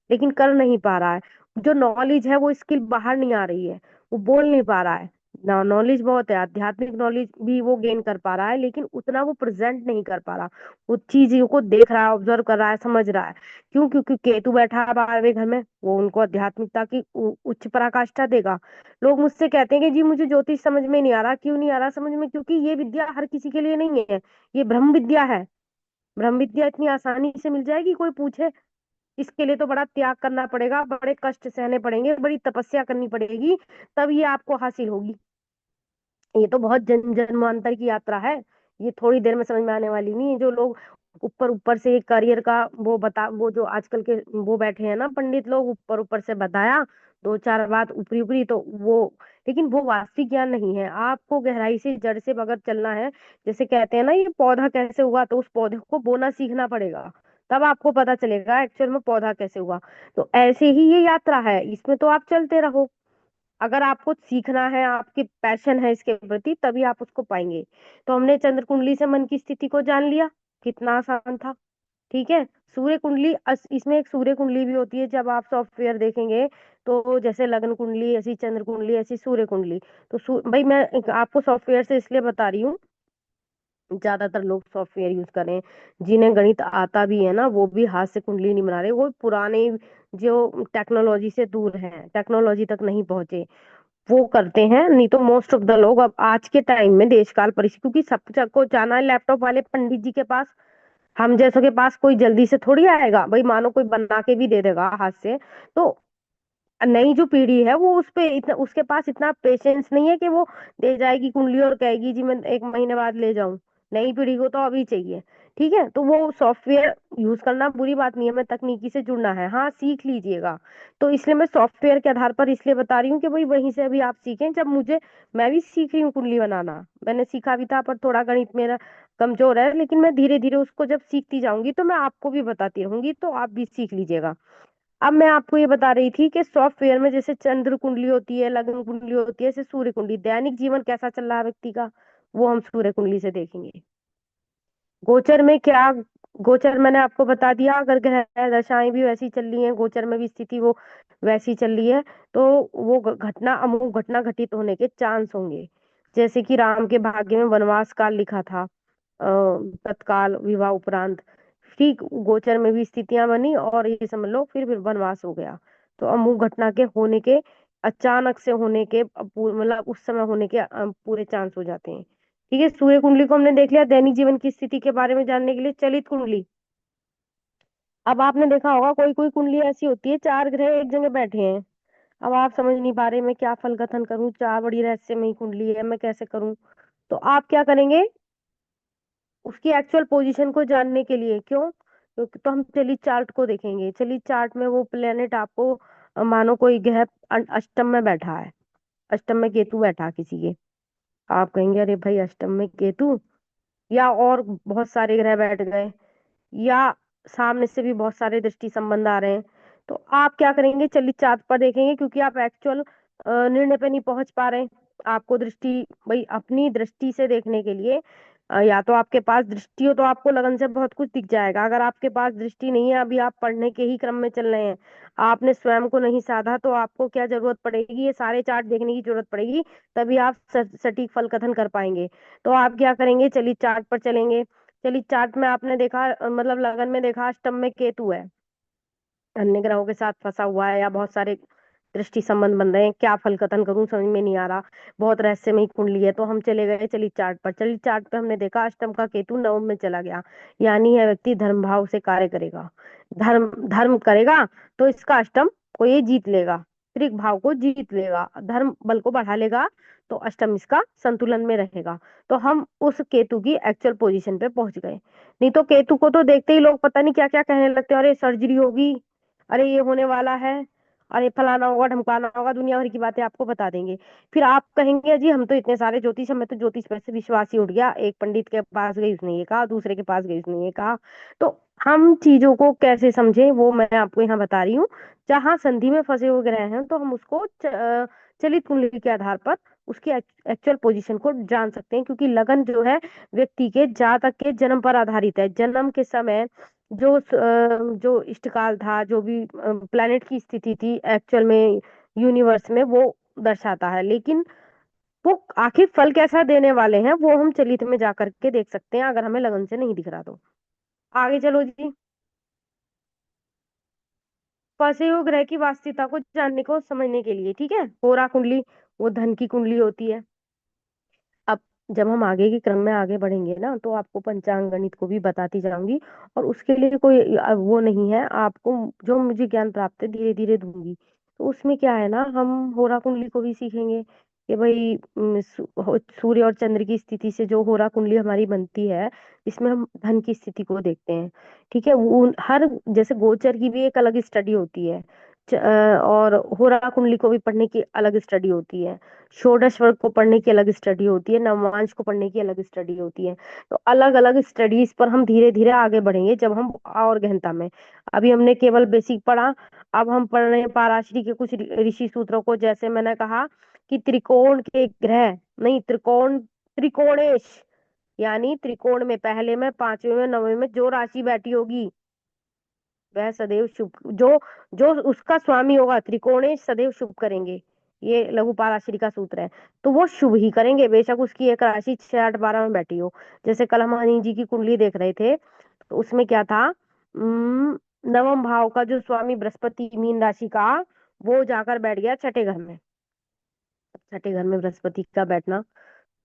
लेकिन कर नहीं पा रहा है। जो नॉलेज है वो स्किल बाहर नहीं आ रही है, वो बोल नहीं पा रहा है। नॉलेज बहुत है, आध्यात्मिक नॉलेज भी वो गेन कर पा रहा है, लेकिन उतना वो प्रेजेंट नहीं कर पा रहा। वो चीजों को देख रहा है, ऑब्जर्व कर रहा है, समझ रहा है। क्यों? क्योंकि केतु बैठा है 12वें घर में, वो उनको आध्यात्मिकता की उच्च पराकाष्ठा देगा। लोग मुझसे कहते हैं कि जी मुझे ज्योतिष समझ में नहीं आ रहा। क्यों नहीं आ रहा समझ में? क्योंकि ये विद्या हर किसी के लिए नहीं है। ये ब्रह्म विद्या है। ब्रह्म विद्या इतनी आसानी से मिल जाएगी? कोई पूछे? इसके लिए तो बड़ा त्याग करना पड़ेगा, बड़े कष्ट सहने पड़ेंगे, बड़ी तपस्या करनी पड़ेगी, तब ये आपको हासिल होगी। ये तो बहुत जन्मांतर की यात्रा है, ये थोड़ी देर में समझ में आने वाली नहीं है। जो लोग ऊपर ऊपर से करियर का वो जो आजकल के वो बैठे हैं ना पंडित लोग, ऊपर ऊपर से बताया 2 4 बात ऊपरी ऊपरी, तो वो, लेकिन वो वास्तविक ज्ञान नहीं है। आपको गहराई से जड़ से अगर चलना है, जैसे कहते हैं ना ये पौधा कैसे हुआ, तो उस पौधे को बोना सीखना पड़ेगा, तब आपको पता चलेगा एक्चुअल में पौधा कैसे हुआ। तो ऐसे ही ये यात्रा है, इसमें तो आप चलते रहो। अगर आपको सीखना है, आपके पैशन है इसके प्रति, तभी आप उसको पाएंगे। तो हमने चंद्र कुंडली से मन की स्थिति को जान लिया। कितना आसान था। ठीक है। सूर्य कुंडली इसमें एक सूर्य कुंडली भी होती है, जब आप सॉफ्टवेयर देखेंगे तो जैसे लग्न कुंडली ऐसी, चंद्र कुंडली ऐसी, सूर्य कुंडली। तो भाई मैं आपको सॉफ्टवेयर से इसलिए बता रही हूँ, ज्यादातर लोग सॉफ्टवेयर यूज करें, जिन्हें गणित आता भी है ना, वो भी हाथ से कुंडली नहीं बना रहे, वो पुराने जो टेक्नोलॉजी से दूर हैं, टेक्नोलॉजी तक नहीं पहुंचे, वो करते हैं। नहीं तो मोस्ट ऑफ द लोग अब आज के टाइम में देश काल परिस्थिति, क्योंकि सबको जाना है लैपटॉप वाले पंडित जी के पास, हम जैसों के पास कोई जल्दी से थोड़ी आएगा भाई, मानो कोई बना के भी दे देगा हाथ से। तो नई जो पीढ़ी है वो उस पे इतना, उसके पास इतना पेशेंस नहीं है कि वो दे जाएगी कुंडली और कहेगी जी मैं 1 महीने बाद ले जाऊं। नई पीढ़ी को तो अभी चाहिए। ठीक है, तो वो सॉफ्टवेयर यूज करना बुरी बात नहीं है, हमें तकनीकी से जुड़ना है, हाँ सीख लीजिएगा। तो इसलिए मैं सॉफ्टवेयर के आधार पर इसलिए बता रही हूँ कि भाई वहीं से अभी आप सीखें, जब मुझे, मैं भी सीख रही हूँ कुंडली बनाना, मैंने सीखा भी था पर थोड़ा गणित मेरा कमजोर है, लेकिन मैं धीरे धीरे उसको जब सीखती जाऊंगी तो मैं आपको भी बताती रहूंगी, तो आप भी सीख लीजिएगा। अब मैं आपको ये बता रही थी कि सॉफ्टवेयर में जैसे चंद्र कुंडली होती है, लग्न कुंडली होती है, जैसे सूर्य कुंडली, दैनिक जीवन कैसा चल रहा है व्यक्ति का, वो हम सूर्य कुंडली से देखेंगे। गोचर में क्या, गोचर मैंने आपको बता दिया, अगर ग्रह दशाएं भी वैसी चल रही हैं, गोचर में भी स्थिति वो वैसी चल रही है, तो वो घटना, अमुक घटना घटित होने के चांस होंगे। जैसे कि राम के भाग्य में वनवास काल लिखा था, तत्काल विवाह उपरांत, ठीक गोचर में भी स्थितियां बनी और ये समझ लो फिर वनवास हो गया। तो अमुक घटना के होने के, अचानक से होने के, मतलब उस समय होने के पूरे चांस हो जाते हैं। ठीक है, सूर्य कुंडली को हमने देख लिया। दैनिक जीवन की स्थिति के बारे में जानने के लिए चलित कुंडली। अब आपने देखा होगा कोई कोई कुंडली ऐसी होती है, 4 ग्रह एक जगह बैठे हैं, अब आप समझ नहीं पा रहे मैं क्या फल कथन करूं, 4 बड़ी रहस्यमयी कुंडली है, मैं कैसे करूं। तो आप क्या करेंगे, उसकी एक्चुअल पोजीशन को जानने के लिए, क्यों, क्योंकि तो हम चलिए चार्ट को देखेंगे। चलिए चार्ट में वो प्लेनेट आपको मानो कोई ग्रह अष्टम में बैठा है, अष्टम में केतु बैठा किसी के, आप कहेंगे अरे भाई अष्टम में केतु, या और बहुत सारे ग्रह बैठ गए, या सामने से भी बहुत सारे दृष्टि संबंध आ रहे हैं, तो आप क्या करेंगे, चलिए चार्ट पर देखेंगे, क्योंकि आप एक्चुअल निर्णय पे नहीं पहुंच पा रहे हैं। आपको दृष्टि, भाई अपनी दृष्टि से देखने के लिए या तो आपके पास दृष्टि हो तो आपको लगन से बहुत कुछ दिख जाएगा, अगर आपके पास दृष्टि नहीं है, अभी आप पढ़ने के ही क्रम में चल रहे हैं, आपने स्वयं को नहीं साधा, तो आपको क्या जरूरत पड़ेगी, ये सारे चार्ट देखने की जरूरत पड़ेगी, तभी आप सटीक फल कथन कर पाएंगे। तो आप क्या करेंगे, चलिए चार्ट पर चलेंगे। चलिए चार्ट में आपने देखा, मतलब लगन में देखा अष्टम में केतु है, अन्य ग्रहों के साथ फंसा हुआ है, या बहुत सारे दृष्टि संबंध बन रहे हैं, क्या फल कथन करूं समझ में नहीं आ रहा, बहुत रहस्यमयी कुंडली है। तो हम चले गए, चलिए चार्ट पर, चलिए चार्ट पे हमने देखा अष्टम का केतु नवम में चला गया, यानी यह व्यक्ति धर्म भाव से कार्य करेगा, धर्म धर्म करेगा, तो इसका अष्टम को ये जीत लेगा, त्रिक भाव को जीत लेगा, धर्म बल को बढ़ा लेगा, तो अष्टम इसका संतुलन में रहेगा। तो हम उस केतु की एक्चुअल पोजीशन पे पहुंच गए। नहीं तो केतु को तो देखते ही लोग पता नहीं क्या क्या कहने लगते हैं, अरे सर्जरी होगी, अरे ये होने वाला है, अरे फलाना होगा ढमकाना होगा, दुनिया भर की बातें आपको बता देंगे। फिर आप कहेंगे जी हम तो इतने सारे ज्योतिष, हमें तो ज्योतिष पर से विश्वास ही उठ गया, एक पंडित के पास गई उसने ये कहा, दूसरे के पास गई उसने ये कहा। तो हम चीजों को कैसे समझें वो मैं आपको यहाँ बता रही हूँ। जहाँ संधि में फंसे हुए ग्रह हैं तो हम उसको चलित कुंडली के आधार पर उसकी एक्चुअल पोजीशन को जान सकते हैं, क्योंकि लगन जो है व्यक्ति के जातक के जन्म पर आधारित है। जन्म के समय जो इष्टकाल था, जो भी प्लेनेट की स्थिति थी एक्चुअल में यूनिवर्स में, वो दर्शाता है, लेकिन वो आखिर फल कैसा देने वाले हैं वो हम चलित में जा करके देख सकते हैं, अगर हमें लगन से नहीं दिख रहा तो। आगे चलो जी। फंसे हुए ग्रह की वास्तविकता को जानने को समझने के लिए, ठीक है, होरा कुंडली वो धन की कुंडली होती है। अब जब हम आगे के क्रम में आगे बढ़ेंगे ना, तो आपको पंचांग गणित को भी बताती जाऊंगी, और उसके लिए कोई वो नहीं है, आपको जो मुझे ज्ञान प्राप्त है धीरे धीरे दूंगी। तो उसमें क्या है ना, हम होरा कुंडली को भी सीखेंगे कि भाई सूर्य और चंद्र की स्थिति से जो होरा कुंडली हमारी बनती है, इसमें हम धन की स्थिति को देखते हैं। ठीक है, वो हर, जैसे गोचर की भी एक अलग स्टडी होती है, और होरा कुंडली को भी पढ़ने की अलग स्टडी होती है, षोडश वर्ग को पढ़ने की अलग स्टडी होती है, नवमांश को पढ़ने की अलग स्टडी होती है। तो अलग अलग स्टडीज पर हम धीरे धीरे आगे बढ़ेंगे जब हम और गहनता में, अभी हमने केवल बेसिक पढ़ा, अब हम पढ़ रहे हैं पाराशरी के कुछ ऋषि सूत्रों को। जैसे मैंने कहा कि त्रिकोण के ग्रह, नहीं त्रिकोण, त्रिकोणेश, यानी त्रिकोण में पहले में, पांचवें में, नौवें में जो राशि बैठी होगी वह सदैव शुभ, जो जो उसका स्वामी होगा त्रिकोणेश सदैव शुभ करेंगे। ये लघु पाराशरी का सूत्र है। तो वो शुभ ही करेंगे, बेशक उसकी एक राशि 6 8 12 में बैठी हो। जैसे कल हम हनी जी की कुंडली देख रहे थे, तो उसमें क्या था, नवम भाव का जो स्वामी बृहस्पति मीन राशि का, वो जाकर बैठ गया छठे घर में। छठे घर में बृहस्पति का बैठना,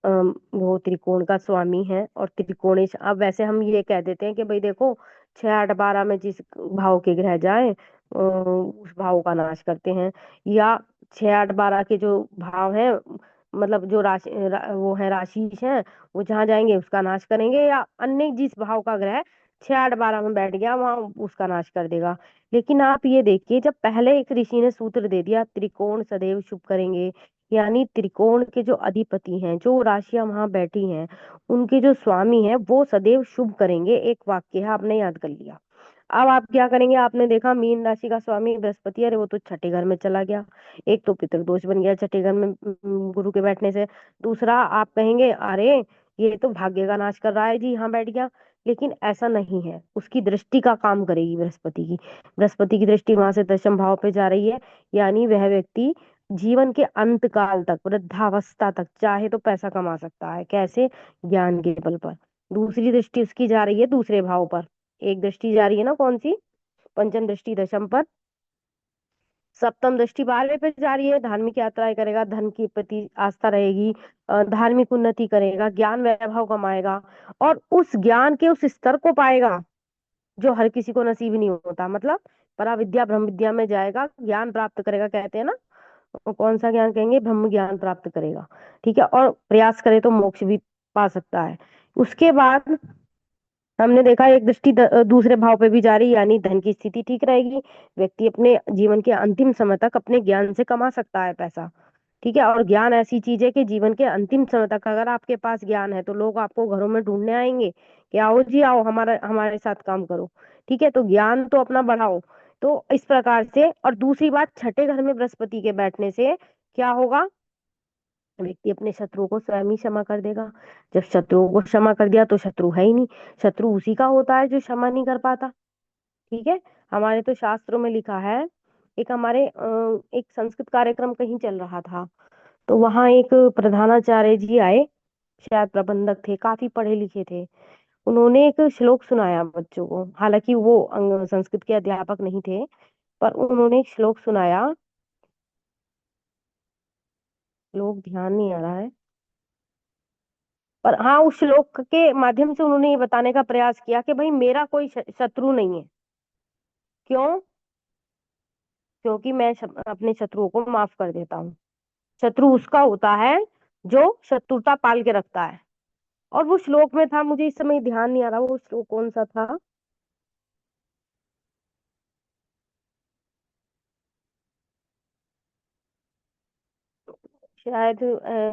वो त्रिकोण का स्वामी है और त्रिकोणेश। अब वैसे हम ये कह देते हैं कि भाई देखो 6 8 12 में जिस भाव के ग्रह जाए उस भाव का नाश करते हैं, या 6 8 12 के जो भाव है, मतलब जो वो है राशि है, वो जहाँ जाएंगे उसका नाश करेंगे, या अन्य जिस भाव का ग्रह 6 8 12 में बैठ गया वहां उसका नाश कर देगा। लेकिन आप ये देखिए, जब पहले एक ऋषि ने सूत्र दे दिया त्रिकोण सदैव शुभ करेंगे, यानी त्रिकोण के जो अधिपति हैं, जो राशियां वहां बैठी हैं, उनके जो स्वामी हैं वो सदैव शुभ करेंगे, एक वाक्य है, आपने याद कर लिया। अब आप क्या करेंगे, आपने देखा मीन राशि का स्वामी बृहस्पति, अरे वो तो छठे घर में चला गया। एक तो पितृदोष बन गया छठे घर में गुरु के बैठने से। दूसरा आप कहेंगे अरे ये तो भाग्य का नाश कर रहा है जी, यहाँ बैठ गया। लेकिन ऐसा नहीं है, उसकी दृष्टि का काम करेगी बृहस्पति की। बृहस्पति की दृष्टि वहां से दशम भाव पे जा रही है, यानी वह व्यक्ति जीवन के अंत काल तक, वृद्धावस्था तक चाहे तो पैसा कमा सकता है। कैसे? ज्ञान के बल पर। दूसरी दृष्टि उसकी जा रही है दूसरे भाव पर। एक दृष्टि जा रही है ना, कौन सी? पंचम दृष्टि दशम पर। सप्तम दृष्टि 12वें पे जा रही है, धार्मिक यात्राएं करेगा, धन की प्रति आस्था रहेगी, धार्मिक उन्नति करेगा, ज्ञान वैभव कमाएगा, और उस ज्ञान के उस स्तर को पाएगा जो हर किसी को नसीब नहीं होता। मतलब पराविद्या ब्रह्म विद्या में जाएगा, ज्ञान प्राप्त करेगा, कहते हैं ना। वो कौन सा ज्ञान कहेंगे? ब्रह्म ज्ञान प्राप्त करेगा। ठीक है, और प्रयास करे तो मोक्ष भी पा सकता है। उसके बाद हमने देखा एक दृष्टि दूसरे भाव पे भी जा रही, यानी धन की स्थिति ठीक रहेगी, व्यक्ति अपने जीवन के अंतिम समय तक अपने ज्ञान से कमा सकता है पैसा। ठीक है, और ज्ञान ऐसी चीज है कि जीवन के अंतिम समय तक अगर आपके पास ज्ञान है तो लोग आपको घरों में ढूंढने आएंगे कि आओ जी आओ, हमारा हमारे साथ काम करो। ठीक है, तो ज्ञान तो अपना बढ़ाओ। तो इस प्रकार से, और दूसरी बात, छठे घर में बृहस्पति के बैठने से क्या होगा, व्यक्ति अपने शत्रुओं को स्वयं ही क्षमा कर देगा। जब शत्रुओं को क्षमा कर दिया तो शत्रु है ही नहीं, शत्रु उसी का होता है जो क्षमा नहीं कर पाता। ठीक है, हमारे तो शास्त्रों में लिखा है। एक हमारे एक संस्कृत कार्यक्रम कहीं चल रहा था, तो वहां एक प्रधानाचार्य जी आए, शायद प्रबंधक थे, काफी पढ़े लिखे थे। उन्होंने एक श्लोक सुनाया बच्चों को, हालांकि वो संस्कृत के अध्यापक नहीं थे, पर उन्होंने एक श्लोक सुनाया। श्लोक ध्यान नहीं आ रहा है, पर हाँ उस श्लोक के माध्यम से उन्होंने ये बताने का प्रयास किया कि भाई मेरा कोई शत्रु नहीं है। क्यों? क्योंकि मैं अपने शत्रुओं को माफ कर देता हूँ। शत्रु उसका होता है जो शत्रुता पाल के रखता है। और वो श्लोक में था, मुझे इस समय ध्यान नहीं आ रहा वो श्लोक कौन सा था। शायद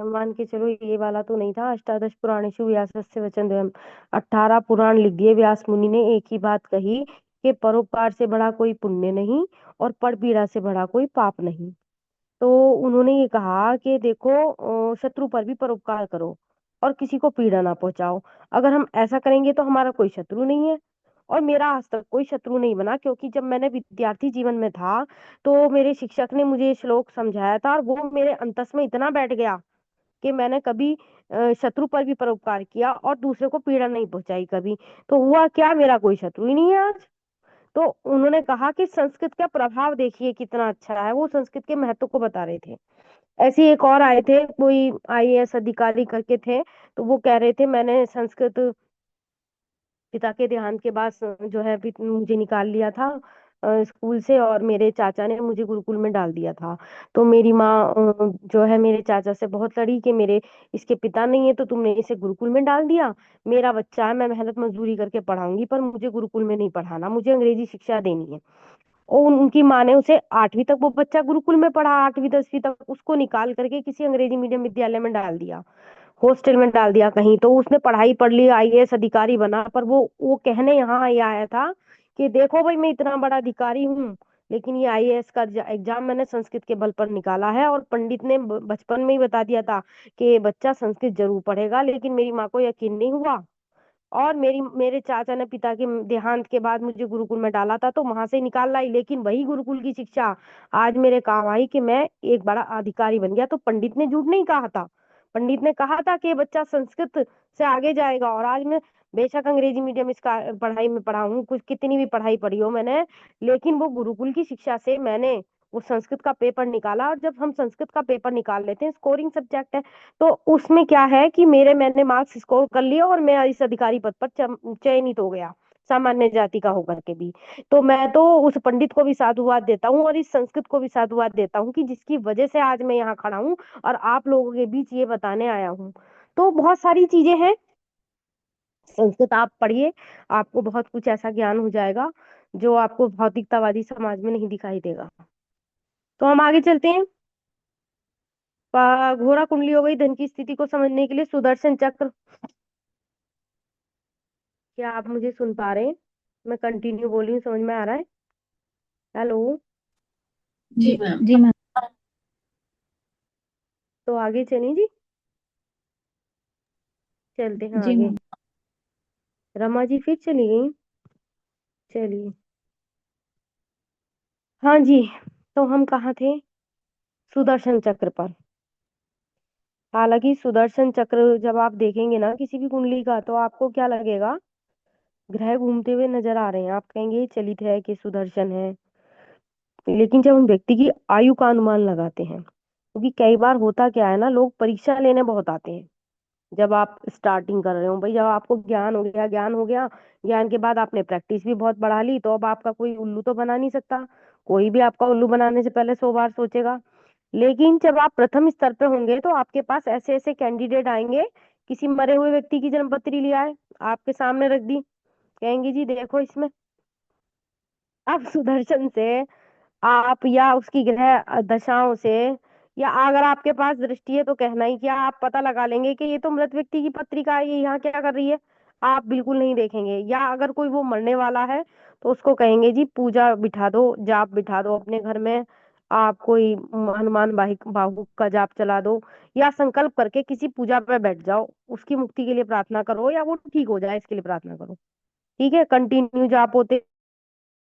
मान के चलो ये वाला तो नहीं था। अष्टादश पुराणेषु व्यासस्य वचनद्वयम्, 18 पुराण लिख दिए व्यास मुनि ने, एक ही बात कही कि परोपकार से बड़ा कोई पुण्य नहीं और परपीड़ा से बड़ा कोई पाप नहीं। तो उन्होंने ये कहा कि देखो शत्रु पर भी परोपकार करो और किसी को पीड़ा ना पहुंचाओ। अगर हम ऐसा करेंगे तो हमारा कोई शत्रु नहीं है। और मेरा आज तक कोई शत्रु नहीं बना, क्योंकि जब मैंने विद्यार्थी जीवन में था तो मेरे शिक्षक ने मुझे ये श्लोक समझाया था, और वो मेरे अंतस में इतना बैठ गया कि मैंने कभी शत्रु पर भी परोपकार किया और दूसरे को पीड़ा नहीं पहुंचाई कभी। तो हुआ क्या, मेरा कोई शत्रु ही नहीं है आज। तो उन्होंने कहा कि संस्कृत का प्रभाव देखिए कितना अच्छा है, वो संस्कृत के महत्व को बता रहे थे। ऐसे ही एक और आए थे, कोई आईएएस अधिकारी करके थे, तो वो कह रहे थे मैंने संस्कृत पिता के देहांत के बाद जो है मुझे निकाल लिया था स्कूल से, और मेरे चाचा ने मुझे गुरुकुल में डाल दिया था। तो मेरी माँ जो है मेरे चाचा से बहुत लड़ी कि मेरे इसके पिता नहीं है तो तुमने इसे गुरुकुल में डाल दिया। मेरा बच्चा है, मैं मेहनत मजदूरी करके पढ़ाऊंगी, पर मुझे गुरुकुल में नहीं पढ़ाना, मुझे अंग्रेजी शिक्षा देनी है। और उनकी माँ ने उसे 8वीं तक वो बच्चा गुरुकुल में पढ़ा, 8वीं 10वीं तक, उसको निकाल करके किसी अंग्रेजी मीडियम विद्यालय में डाल दिया, हॉस्टल में डाल दिया कहीं। तो उसने पढ़ाई पढ़ ली, आईएएस अधिकारी बना, पर वो कहने यहाँ ये आया था कि देखो भाई मैं इतना बड़ा अधिकारी हूँ, लेकिन ये आईएएस का एग्जाम मैंने संस्कृत के बल पर निकाला है, और पंडित ने बचपन में ही बता दिया था कि ये बच्चा संस्कृत जरूर पढ़ेगा, लेकिन मेरी माँ को यकीन नहीं हुआ। और मेरे चाचा ने पिता के देहांत के बाद मुझे गुरुकुल में डाला था, तो वहां से निकाल लाई, लेकिन वही गुरुकुल की शिक्षा आज मेरे काम आई कि मैं एक बड़ा अधिकारी बन गया। तो पंडित ने झूठ नहीं कहा था। पंडित ने कहा था कि ये बच्चा संस्कृत से आगे जाएगा, और आज मैं बेशक अंग्रेजी मीडियम इसका पढ़ाई में पढ़ा हूँ, कुछ कितनी भी पढ़ाई पढ़ी हो मैंने, लेकिन वो गुरुकुल की शिक्षा से मैंने वो संस्कृत का पेपर निकाला। और जब हम संस्कृत का पेपर निकाल लेते हैं, स्कोरिंग सब्जेक्ट है, तो उसमें क्या है कि मैंने मार्क्स स्कोर कर लिए और मैं इस अधिकारी पद पर चयनित हो गया, सामान्य जाति का होकर के भी। तो मैं तो उस पंडित को भी साधुवाद देता हूँ और इस संस्कृत को भी साधुवाद देता हूँ कि जिसकी वजह से आज मैं यहाँ खड़ा हूँ और आप लोगों के बीच ये बताने आया हूँ। तो बहुत सारी चीजें हैं, संस्कृत आप पढ़िए, आपको बहुत कुछ ऐसा ज्ञान हो जाएगा जो आपको भौतिकतावादी समाज में नहीं दिखाई देगा। तो हम आगे चलते हैं। घोड़ा कुंडली हो गई धन की स्थिति को समझने के लिए। सुदर्शन चक्र, क्या आप मुझे सुन पा रहे हैं? मैं कंटिन्यू बोल रही हूँ, समझ में आ रहा है? हेलो। जी मैम। जी मैम। तो आगे चलें जी, चलते हैं जी आगे। मैम। रमा जी फिर चली गई। चलिए, हाँ जी, तो हम कहाँ थे? सुदर्शन चक्र पर। हालांकि सुदर्शन चक्र जब आप देखेंगे ना किसी भी कुंडली का, तो आपको क्या लगेगा? ग्रह घूमते हुए नजर आ रहे हैं, आप कहेंगे ये चलित है कि सुदर्शन है। लेकिन जब हम व्यक्ति की आयु का अनुमान लगाते हैं, क्योंकि कई बार होता क्या है ना, लोग परीक्षा लेने बहुत आते हैं जब आप स्टार्टिंग कर रहे हो। भाई जब आपको ज्ञान हो गया, ज्ञान हो गया, ज्ञान के बाद आपने प्रैक्टिस भी बहुत बढ़ा ली, तो अब आपका कोई उल्लू तो बना नहीं सकता। कोई भी आपका उल्लू बनाने से पहले 100 बार सोचेगा। लेकिन जब आप प्रथम स्तर पे होंगे, तो आपके पास ऐसे ऐसे कैंडिडेट आएंगे, किसी मरे हुए व्यक्ति की जन्मपत्री लिया है, आपके सामने रख दी, कहेंगे जी देखो इसमें। अब सुदर्शन से आप या उसकी ग्रह दशाओं से, या अगर आपके पास दृष्टि है तो कहना ही क्या, आप पता लगा लेंगे कि ये तो मृत व्यक्ति की पत्रिका है, ये यहाँ क्या कर रही है। आप बिल्कुल नहीं देखेंगे। या अगर कोई वो मरने वाला है, तो उसको कहेंगे जी पूजा बिठा दो, जाप बिठा दो अपने घर में, आप कोई हनुमान बाहु का जाप चला दो, या संकल्प करके किसी पूजा पे बैठ जाओ, उसकी मुक्ति के लिए प्रार्थना करो, या वो ठीक हो जाए इसके लिए प्रार्थना करो। ठीक है, कंटिन्यू जाप होते